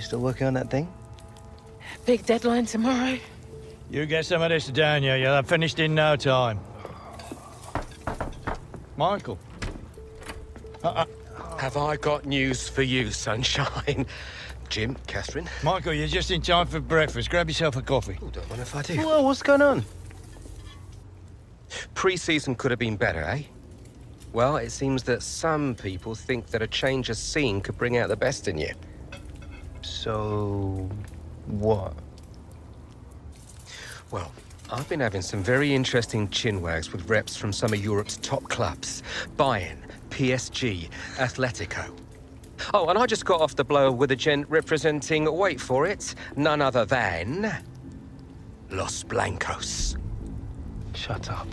still working on that thing? Big deadline tomorrow. You get some of this down here. You'll have finished in no time. Michael. Have I got news for you, sunshine? Jim, Catherine. Michael, you're just in time for breakfast. Grab yourself a coffee. Oh, don't mind if I do. Whoa, what's going on? Pre-season could have been better, eh? Well, it seems that some people think that a change of scene could bring out the best in you. So, what? Well, I've been having some very interesting chinwags with reps from some of Europe's top clubs. Bayern, PSG, Atletico. Oh, and I just got off the blower with a gent representing, wait for it, none other than... Los Blancos. Shut up.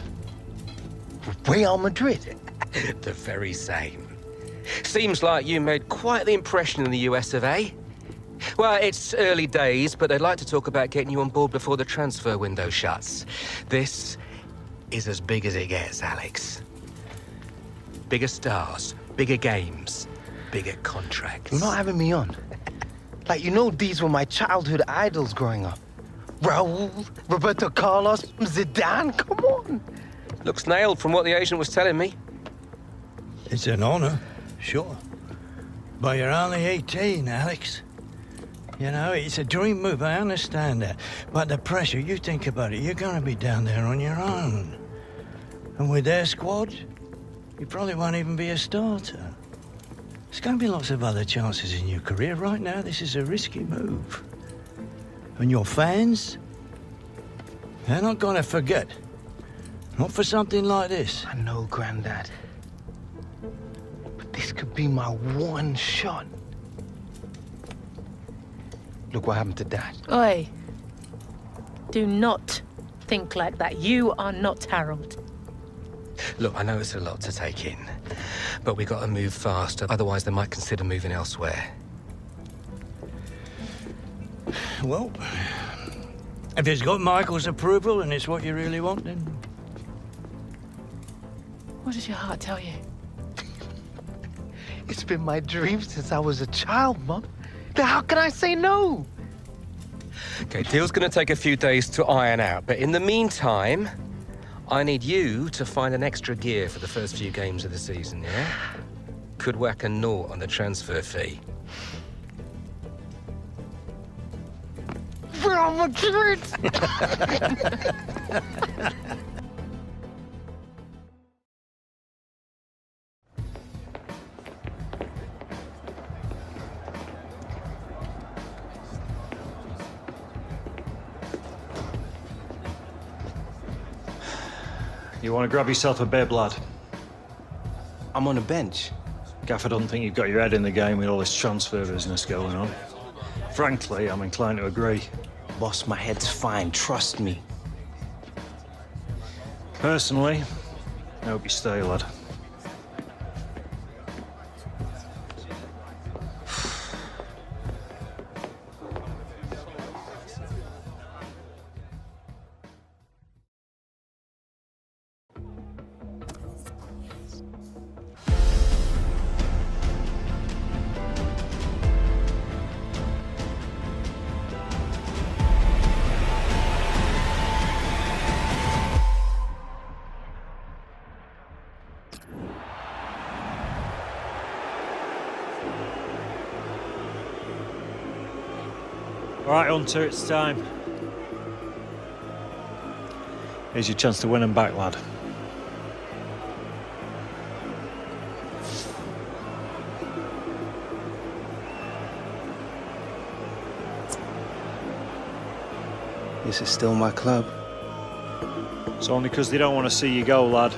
Real Madrid? The very same. Seems like you made quite the impression in the US of A. Well, it's early days, but they'd like to talk about getting you on board before the transfer window shuts. This is as big as it gets, Alex. Bigger stars, bigger games, bigger contracts. You're not having me on. Like, you know, these were my childhood idols growing up. Raul, Roberto Carlos, Zidane, come on. Looks nailed from what the agent was telling me. It's an honor, sure. But you're only 18, Alex. You know, it's a dream move, I understand that. But the pressure, you think about it, you're gonna be down there on your own. And with their squad, you probably won't even be a starter. There's gonna be lots of other chances in your career. Right now, this is a risky move. And your fans, they're not gonna forget. Not for something like this. I know, Grandad. But this could be my one shot. Look what happened to Dad. Oi. Do not think like that. You are not Harold. Look, I know it's a lot to take in, but we got to move fast, otherwise they might consider moving elsewhere. Well, if it's got Michael's approval and it's what you really want, then... What does your heart tell you? It's been my dream since I was a child, Mum. How can I say no? Okay, deal's gonna take a few days to iron out, but in the meantime, I need you to find an extra gear for the first few games of the season, yeah? Could whack a naught on the transfer fee. Real Madrid! You want to grab yourself a bib, lad? I'm on the bench. Gaffer doesn't think you've got your head in the game with all this transfer business going on. Frankly, I'm inclined to agree. Boss, my head's fine, trust me. Personally, I hope you stay, lad. All right, Hunter, it's time. Here's your chance to win them back, lad. This is still my club. It's only because they don't want to see you go, lad.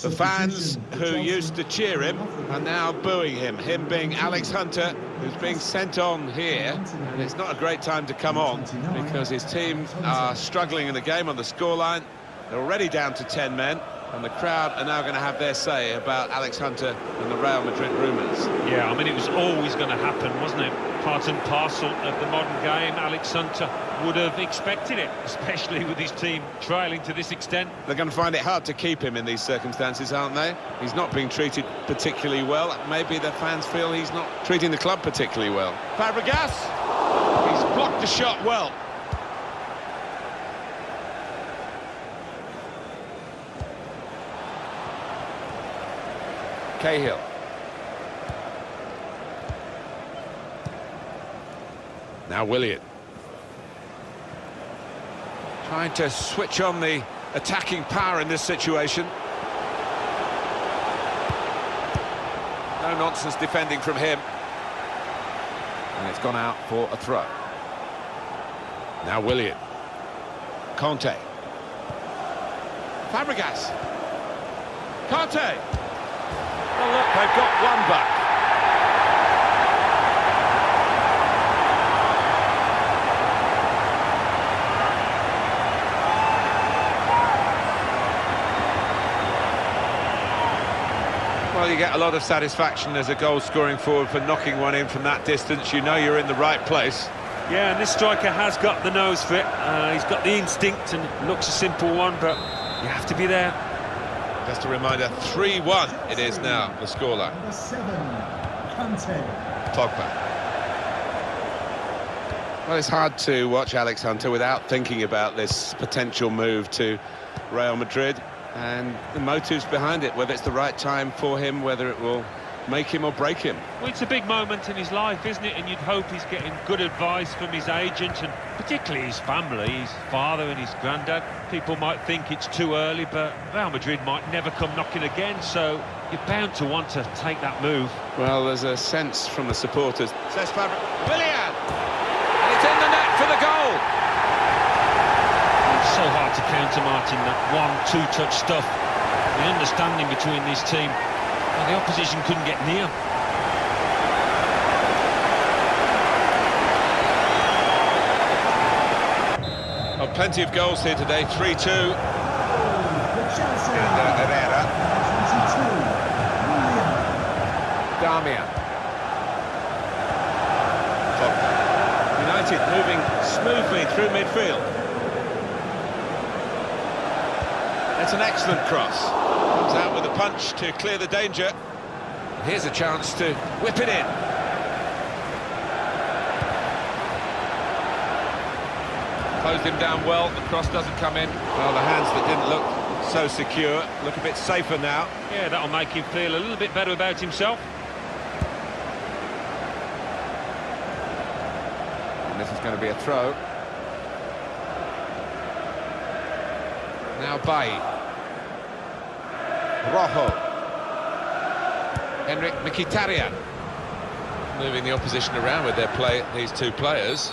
The fans who used to cheer him are now booing him, him being Alex Hunter, who's being sent on here. And it's not a great time to come on because his team are struggling in the game on the scoreline. They're already down to 10 men, and the crowd are now going to have their say about Alex Hunter and the Real Madrid rumours. Yeah, I mean, it was always going to happen, wasn't it? Part and parcel of the modern game. Alex Hunter would have expected it, especially with his team trailing to this extent. They're going to find it hard to keep him in these circumstances, aren't they? He's not being treated particularly well. Maybe the fans feel he's not treating the club particularly well. Fabregas! He's blocked the shot well. Cahill. Now Willian. Trying to switch on the attacking power in this situation. No nonsense defending from him. And it's gone out for a throw. Now Willian. Conte. Fabregas. Conte. Oh look, they've got one back. Well, you get a lot of satisfaction as a goal-scoring forward for knocking one in from that distance. You know you're in the right place. Yeah, and this striker has got the nose for it. He's got the instinct, and it looks a simple one, but you have to be there. Just a reminder, 3-1 it is now, the scoreline. Number 7, Conte. Pogba. Well, it's hard to watch Alex Hunter without thinking about this potential move to Real Madrid and the motives behind it, whether it's the right time for him, whether it will make him or break him. Well, it's a big moment in his life, isn't it? And you'd hope he's getting good advice from his agent and particularly his family, his father and his granddad. People might think it's too early, but Real Madrid might never come knocking again, so you're bound to want to take that move. Well, there's a sense from the supporters. Says Fabregas. Willian! And it's in the net for the goal! It's so hard to counter, Martin, that 1-2 touch stuff. The understanding between this team. Well, the opposition couldn't get near. Oh, plenty of goals here today, 3-2. And Herrera. 22, Damian. United moving smoothly through midfield. That's an excellent cross. Comes out with a punch to clear the danger. Here's a chance to whip it in. Closed him down well, the cross doesn't come in. Well, the hands that didn't look so secure look a bit safer now. Yeah, that'll make him feel a little bit better about himself. And this is going to be a throw. Now Bailly. Rojo. Henrik Mkhitaryan. Moving the opposition around with their play, these two players.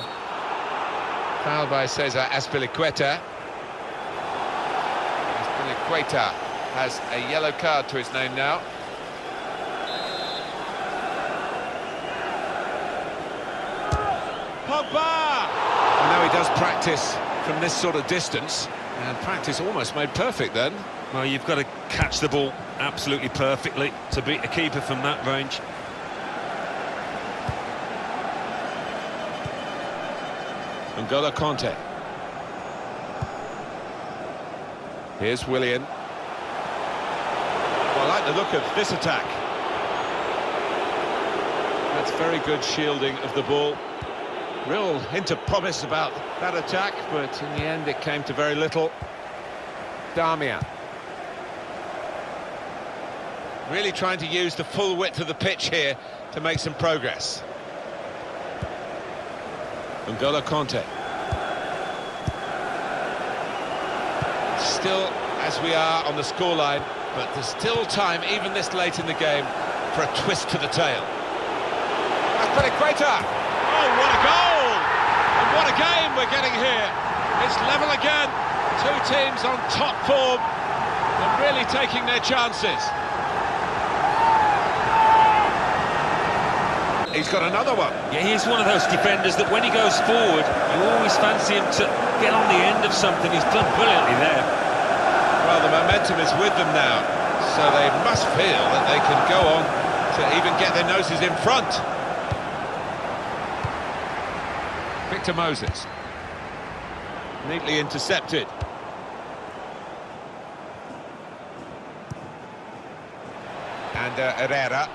Foul by Cesar Azpilicueta. Azpilicueta has a yellow card to his name now. Pogba! I know he does practice from this sort of distance, and practice almost made perfect then. Well, you've got to catch the ball absolutely perfectly to beat a keeper from that range. N'Golo Conte. Here's Willian. Well, I like the look of this attack. That's very good shielding of the ball. Real hint of promise about that attack, but in the end it came to very little. Damian. Really trying to use the full width of the pitch here to make some progress. N'Golo Conte. Still, as we are on the scoreline, but there's still time, even this late in the game, for a twist to the tail. Azpilicueta! Oh, what a goal! And what a game we're getting here. It's level again. Two teams on top form and really taking their chances. He's got another one. Yeah, he's one of those defenders that when he goes forward, you always fancy him to get on the end of something. He's done brilliantly there. Well, the momentum is with them now, so they must feel that they can go on to even get their noses in front. Victor Moses. Neatly intercepted. And Herrera.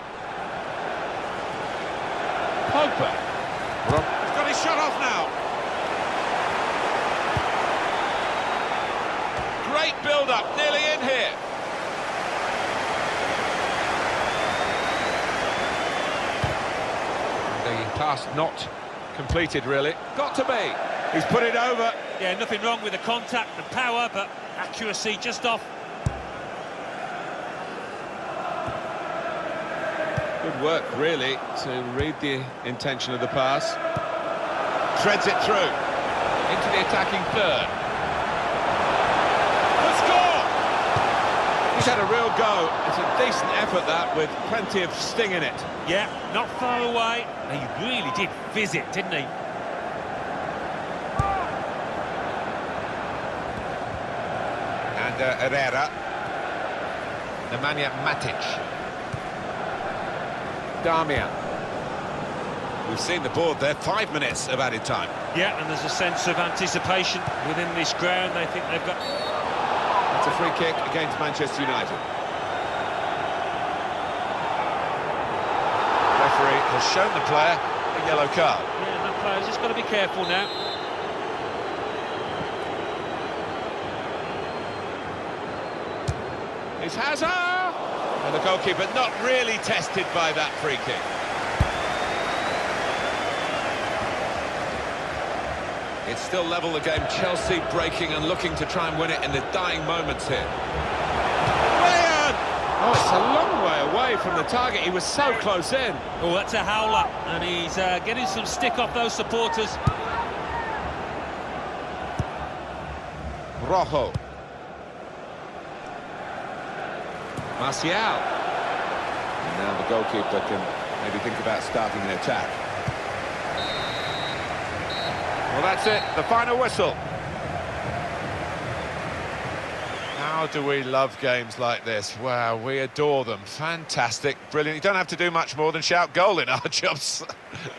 Pogba. He's got his shot off now. Great build-up, nearly in here. The pass not completed, really. Got to be. He's put it over. Yeah, nothing wrong with the contact and power, but accuracy just off. Good work, really, to read the intention of the pass. Threads it through. Into the attacking third. Good score! He's had a real go. It's a decent effort, that, with plenty of sting in it. Yeah, not far away. He really did fizz it, didn't he? And Herrera. Nemanja Matic. Damian. We've seen the board there, 5 minutes of added time. Yeah, and there's a sense of anticipation within this ground. They think they've got... That's a free kick against Manchester United. Referee has shown the player a yellow card. Yeah, and that player's just got to be careful now. It's Hazard! And the goalkeeper not really tested by that free kick. It's still level the game. Chelsea breaking and looking to try and win it in the dying moments here. Ryan! Oh, it's a long way away from the target. He was so close in. Oh, that's a howler, and he's getting some stick off those supporters. Rojo. Martial. And now the goalkeeper can maybe think about starting the attack. Well, that's it, the final whistle. How do we love games like this? Wow, we adore them. Fantastic, brilliant. You don't have to do much more than shout goal in our jobs.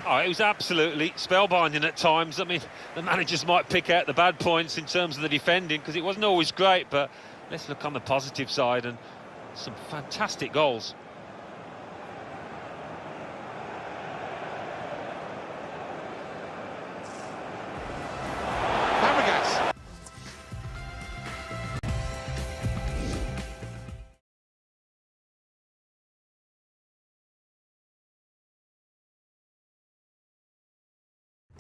Oh, it was absolutely spellbinding at times. I mean, the managers might pick out the bad points in terms of the defending, because it wasn't always great, but let's look on the positive side, and some fantastic goals. Fabregas.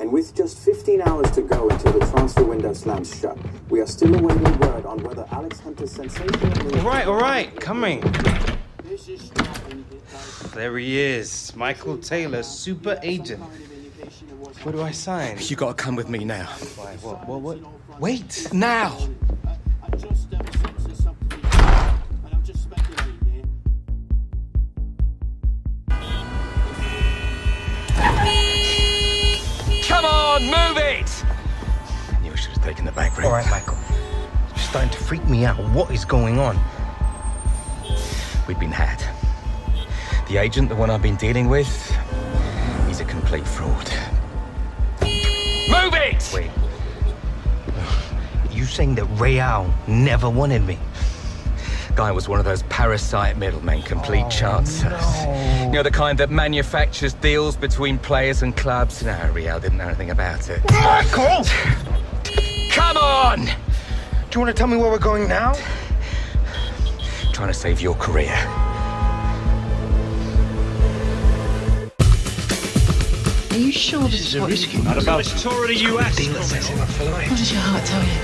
And with just 15 hours to go until the transfer window slams shut, we are still awaiting word on whether Alex Hunter's sensational move... All right, coming. There he is, Michael Taylor, super agent. What do I sign? You gotta come with me now. Why, what? Wait, now! Come on, move it! I knew I should have taken the back route. All right, Michael. It's starting to freak me out. What is going on? We've been had. The agent, the one I've been dealing with, he's a complete fraud. Move it! Wait. You saying that Real never wanted me? Guy was one of those parasite middlemen, complete chancers. No. You know, the kind that manufactures deals between players and clubs. No, Real didn't know anything about it. Michael! Come on! Do you want to tell me where we're going now? Trying to save your career. Are you sure this is what you... Not about this tour of the US. What does your heart tell you?